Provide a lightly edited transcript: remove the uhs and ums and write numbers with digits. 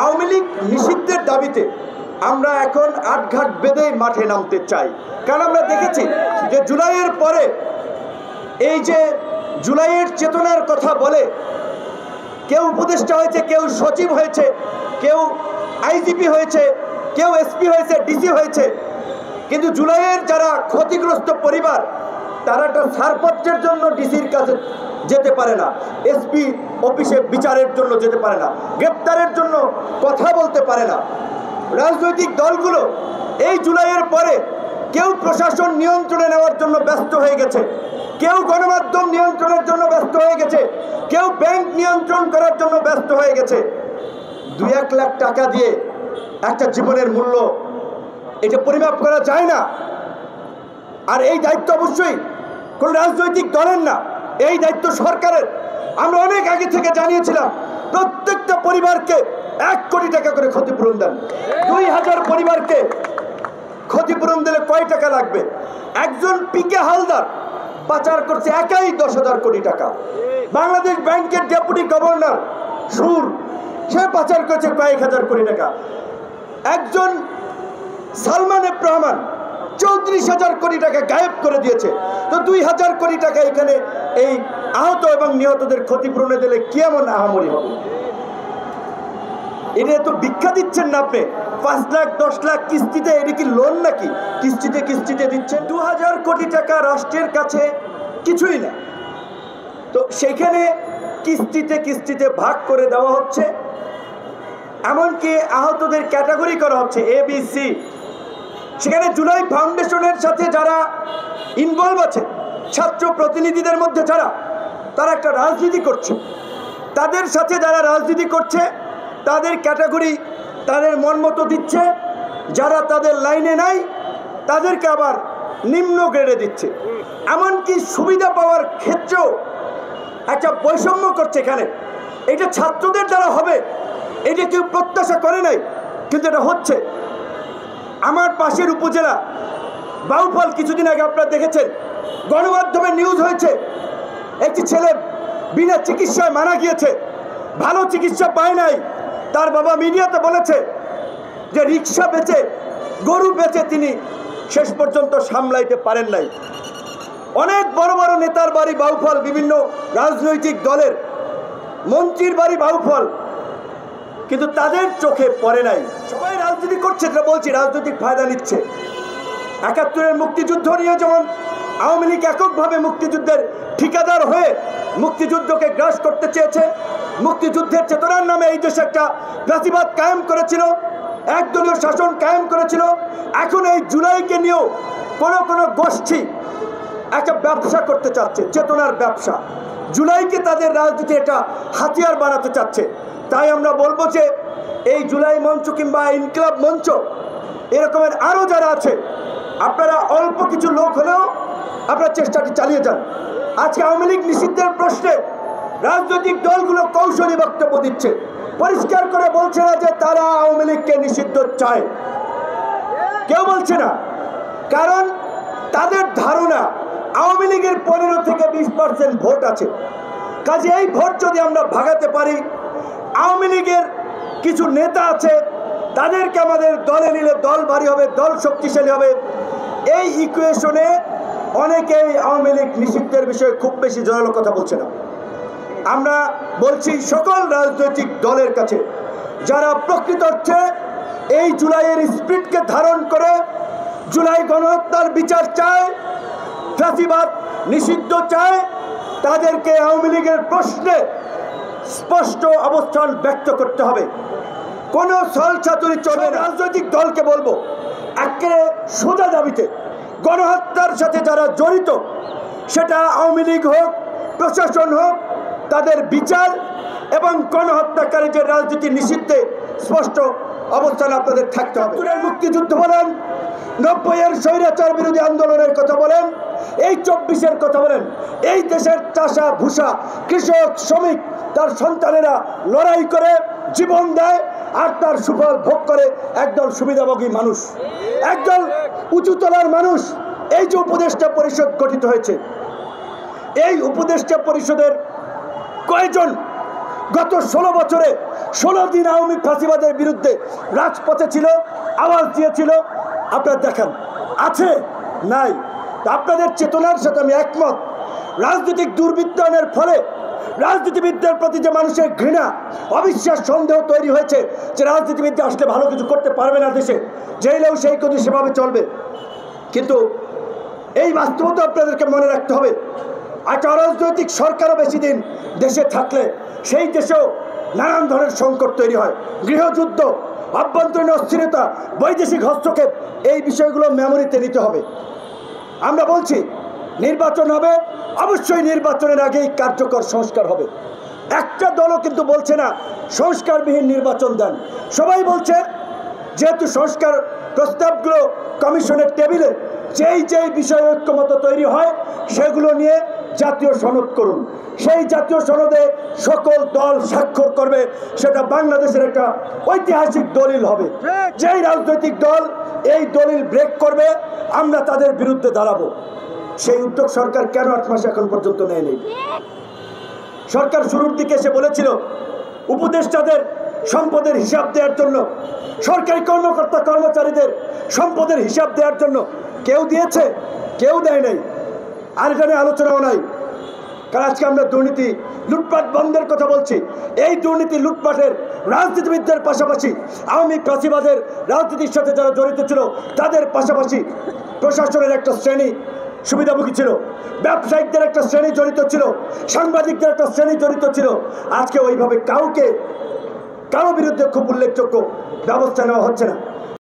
আওয়ামী লীগ নিষিদ্ধের দাবিতে আমরা এখন আটঘাট বেঁধেই মাঠে নামতে চাই। কারণ আমরা দেখেছি যে জুলাইয়ের পরে এই যে জুলাইয়ের চেতনার কথা বলে কেউ উপদেষ্টা হয়েছে, কেউ সচিব হয়েছে, কেউ আইজিপি হয়েছে, কেউ এসপি হয়েছে, ডিসি হয়েছে, কিন্তু জুলাইয়ের যারা ক্ষতিগ্রস্ত পরিবার তারা একটা ছাড়পত্রের জন্য ডিসির কাছে যেতে পারে না, এসপি অফিসে বিচারের জন্য যেতে পারে না, গ্রেপ্তারের জন্য কথা বলতে পারে না। রাজনৈতিক দলগুলো এই জুলাইয়ের পরে কেউ প্রশাসন নিয়ন্ত্রণে নেওয়ার জন্য ব্যস্ত হয়ে গেছে, কেউ গণমাধ্যম নিয়ন্ত্রণের জন্য ব্যস্ত হয়ে গেছে, কেউ ব্যাংক নিয়ন্ত্রণ করার জন্য ব্যস্ত হয়ে গেছে। 2-1 লাখ টাকা দিয়ে একটা জীবনের মূল্য এটা পরিমাপ করা যায় না। আর এই দায়িত্ব অবশ্যই কোন রাজনৈতিক দলের না, এই দায়িত্ব সরকারের। আমরা অনেক আগে থেকে জানিয়েছিলাম প্রত্যেকটা পরিবারকে 1 কোটি টাকা করে ক্ষতিপূরণ দেন। 2000 পরিবারকে ক্ষতিপূরণ দিলে কয় টাকা লাগবে? একজন পিকে হালদার পাচার করছে একাই 10,000 কোটি টাকা। বাংলাদেশ ব্যাংকের ডেপুটি গভর্নর সুর, সে পাচার করেছে কয়েক হাজার কোটি টাকা। একজন সালমান এফ রহমান 34,000 কোটি টাকা গায়েব করে দিয়েছে। তো 2,000 কোটি টাকা এখানে এই আহত এবং নিহতদের ক্ষতিপূরণে দিলে কি এমন আহামরি হবে? এটা তো ভিক্ষা দিচ্ছেন না আপনি, 5 লাখ 10 লাখ কিস্তিতে। এটা কি লোন নাকি কিস্তিতে কিস্তিতে দিচ্ছেন? 2,000 কোটি টাকা রাষ্ট্রের কাছে কিছুই না। তো সেখানে কিস্তিতে কিস্তিতে ভাগ করে দেওয়া হচ্ছে, এমনকি আহতদের ক্যাটাগরি করা হচ্ছে ABC। সেখানে জুলাই ফাউন্ডেশনের সাথে যারা ইনভলভ আছে, ছাত্র প্রতিনিধিদের মধ্যে যারা, তারা একটা রাজনীতি করছে, তাদের সাথে যারা রাজনীতি করছে তাদের ক্যাটাগরি তাদের মন মতো দিচ্ছে, যারা তাদের লাইনে নাই তাদেরকে আবার নিম্ন গ্রেডে দিচ্ছে। এমনকি সুবিধা পাওয়ার ক্ষেত্রেও একটা বৈষম্য করছে এখানে। এটা ছাত্রদের দ্বারা হবে এটা কেউ প্রত্যাশা করে নাই, কিন্তু এটা হচ্ছে। আমার পাশের উপজেলা বাউফল, কিছুদিন আগে আপনারা দেখেছেন, গণমাধ্যমে নিউজ হয়েছে, একটি ছেলে বিনা চিকিৎসায় মারা গিয়েছে, ভালো চিকিৎসা পায় নাই। তার বাবা মিডিয়াতে বলেছে যে রিক্সা বেচে, গরু বেচে তিনি শেষ পর্যন্ত সামলাইতে পারেন নাই। অনেক বড় বড় নেতার বাড়ি বাউফল, বিভিন্ন রাজনৈতিক দলের মন্ত্রীর বাড়ি বাউফল, কিন্তু তাদের চোখে পড়ে নাই। সবাই রাজনীতি করছে, যেটা বলছি, রাজনৈতিক ফায়দা নিচ্ছে। 71-এর মুক্তিযুদ্ধ নিয়ে যেমন আওয়ামী লীগ এককভাবে মুক্তিযুদ্ধের ঠিকাদার হয়ে মুক্তিযুদ্ধকে গ্রাস করতে চেয়েছে, মুক্তিযুদ্ধের চেতনার নামে এই দেশে একটা ফ্যাসিবাদ কায়েম করেছিল, একদলীয় শাসন কায়েম করেছিল। এখন এই জুলাইকে নিয়েও কোনো গোষ্ঠী একটা ব্যবসা করতে চাচ্ছে, চেতনার ব্যবসা। জুলাইকে তাদের রাজনীতি এটা হাতিয়ার বানাতে চাচ্ছে। তাই আমরা বলবো যে এই জুলাই মঞ্চ কিংবা ইনকিলাব মঞ্চ, এরকমের আরও যারা আছে, আপনারা অল্প কিছু লোক হলেও আপনারা চেষ্টাটি চালিয়ে যান। আজকে আওয়ামী লীগ নিষিদ্ধের প্রশ্নে রাজনৈতিক দলগুলো কৌশলী বক্তব্য দিচ্ছে, পরিষ্কার করে বলছে না যে তারা আওয়ামী লীগকে নিষিদ্ধ চায়। কেউ বলছে না, কারণ তাদের ধারণা আওয়ামী লীগের 15 থেকে 20% ভোট আছে। কাজে এই ভোট যদি আমরা ভাগাতে পারি, আওয়ামী লীগের কিছু নেতা আছে, তাদেরকে আমাদের দলে নিলে দল ভারী হবে, দল শক্তিশালী হবে। এই ইকুয়েশনে অনেকেই আওয়ামী লীগ নিষিদ্ধের বিষয়ে খুব বেশি জোরালো কথা বলছে না। আমরা বলছি সকল রাজনৈতিক দলের কাছে, যারা প্রকৃত অর্থে এই জুলাইয়ের স্পিরিটকে ধারণ করে জুলাই গণহত্যার বিচার চায়, ফ্যাসিবাদ নিষিদ্ধ চায়, তাদেরকে আওয়ামী লীগের প্রশ্নে স্পষ্ট অবস্থান ব্যক্ত করতে হবে। কোনো ছলচাতুরি চলবে না। রাজনৈতিক দলকে বলবো, একেবারে সোজা দাবিতে গণহত্যার সাথে যারা জড়িত, সেটা আওয়ামী লীগ হোক, প্রশাসন হোক, তাদের বিচার এবং গণহত্যাকারীদের রাজনীতি নিষিদ্ধে স্পষ্ট অবস্থান আপনাদের থাকতে হবে। মুক্তিযুদ্ধ বলেন, 90-এর স্বৈরাচার বিরোধী আন্দোলনের কথা বলেন, এই 24-এর কথা বলেন, এই দেশের চাষা ভুষা কৃষক শ্রমিক তার সন্তানেরা লড়াই করে জীবন দেয়, আর তার সুফল ভোগ করে একদল সুবিধাভোগী মানুষ, একদল উঁচুতলার মানুষ। এই যে উপদেষ্টা পরিষদ গঠিত হয়েছে, এই উপদেষ্টা পরিষদের কয়জন গত 16 বছরে 16 দিন আওয়ামী ফাঁসিবাদের বিরুদ্ধে রাজপথে ছিল, আওয়াজ দিয়েছিল। আপনারা দেখান আছে নাই? আপনাদের চেতনার সাথে আমি একমত। রাজনৈতিক দুর্বৃত্তায়নের ফলে রাজনীতিবিদদের প্রতি যে মানুষের ঘৃণা, অবিশ্বাস, সন্দেহ তৈরি হয়েছে যে রাজনীতিবিদ আসলে ভালো কিছু করতে পারবে না, দেশে জেলেও সেই কথা সেভাবে চলবে। কিন্তু এই বাস্তবতা আপনাদেরকে মনে রাখতে হবে। একটা অরাজনৈতিক সরকারও বেশি দিন দেশে থাকলে সেই দেশেও নানান ধরনের সংকট তৈরি হয়। গৃহযুদ্ধ, আভ্যন্তরীণ অস্থিরতা, বৈদেশিক হস্তক্ষেপ, এই বিষয়গুলো মেমোরিতে নিতে হবে। আমরা বলছি নির্বাচন হবে, অবশ্যই নির্বাচনের আগেই কার্যকর সংস্কার হবে। একটা দলও কিন্তু বলছে না সংস্কারবিহীন নির্বাচন দেন। সবাই বলছে যেহেতু সংস্কার প্রস্তাবগুলো কমিশনের টেবিলে, যেই বিষয় ঐক্যমত তৈরি হয় সেগুলো নিয়ে জাতীয় সনদ করুন। সেই জাতীয় সনদে সকল দল স্বাক্ষর করবে, সেটা বাংলাদেশের একটা ঐতিহাসিক দলিল হবে। যেই রাজনৈতিক দল এই দলিল ব্রেক করবে আমরা তাদের বিরুদ্ধে দাঁড়াবো। সেই উদ্যোগ সরকার কেন 8 মাস এখন পর্যন্ত নেয়নি? সরকার শুরুর দিকে এসে বলেছিল উপদেষ্টাদের সম্পদের হিসাব দেওয়ার জন্য, সরকারি কর্মকর্তা কর্মচারীদের সম্পদের হিসাব দেওয়ার জন্য। কেউ দিয়েছে? কেউ দেয় নাই। আর এখানে আলোচনাও নাই। কারণ আজকে আমরা দুর্নীতি লুটপাট বন্ধের কথা বলছি। এই দুর্নীতি লুটপাটের রাজনীতিবিদদের পাশাপাশি আওয়ামী ফাঁসিবাদের রাজনীতির সাথে যারা জড়িত ছিল তাদের পাশাপাশি প্রশাসনের একটা শ্রেণী সুবিধাভোগী ছিল, ব্যবসায়িকদের একটা শ্রেণী জড়িত ছিল, সাংবাদিকদের একটা শ্রেণী জড়িত ছিল। আজকে ওইভাবে কারো বিরুদ্ধে খুব উল্লেখযোগ্য ব্যবস্থা নেওয়া হচ্ছে না।